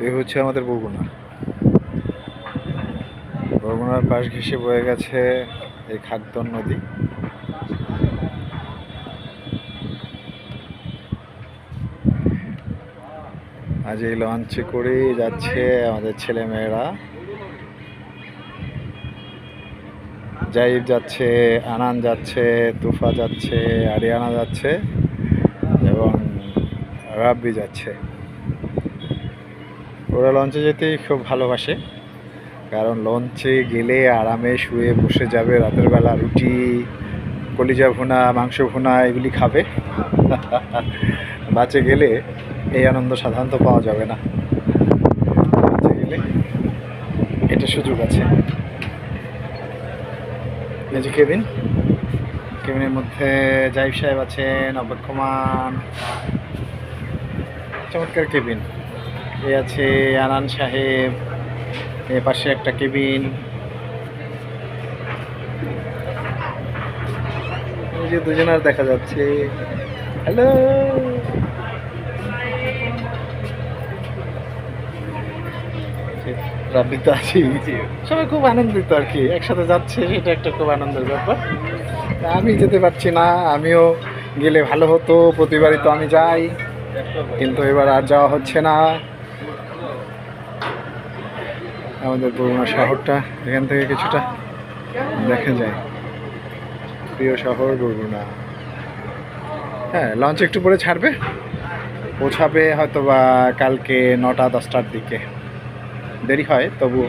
এই হচ্ছে আমাদের বরগুনা। বরগুনার পাশ ঘেঁষে বয়ে গেছে এই খাদ্যন নদী। আজ এই লঞ্চে করেই যাচ্ছে আমাদের ছেলেমেয়েরা। জাইব যাচ্ছে, আনান যাচ্ছে, তুফা যাচ্ছে, আরিয়ানা যাচ্ছে এবং রাব্বি যাচ্ছে। ওরা লঞ্চে যেতেই খুব ভালোবাসে, কারণ লঞ্চে গেলে আরামে শুয়ে বসে যাবে, রাতের বেলা রুটি, কলিজা ভুনা, মাংস ভুনা এগুলি খাবে। বাসে গেলে এই আনন্দ সাধারণত পাওয়া যাবে না। লঞ্চে গেলে এটা সুযোগ আছে। এই যে কেবিন, কেবিনের মধ্যে জাহিদ সাহেব আছেন, অবক্ষমান, চমৎকার কেবিন। এ আছে আনান সাহেব, এ পাশে একটা কেবিন। এই যে দুজনার দেখা যাচ্ছে। হ্যালো, রাব্বি তো আছি। সবাই খুব আনন্দিত আর কি, একসাথে যাচ্ছে, সেটা একটা খুব আনন্দের ব্যাপার। আমি যেতে পারছি না, আমিও গেলে ভালো হতো, প্রতিবারই তো আমি যাই, কিন্তু এবার আর যাওয়া হচ্ছে না। আমাদের বরগুনা শহরটা এখান থেকে কিছুটা দেখা যায়, প্রিয় শহর বরগুনা। হ্যাঁ, লঞ্চ একটু পরে ছাড়বে, পৌঁছাবে হয়তো বা কালকে 9টা 10টার দিকে। দেরি হয় তবু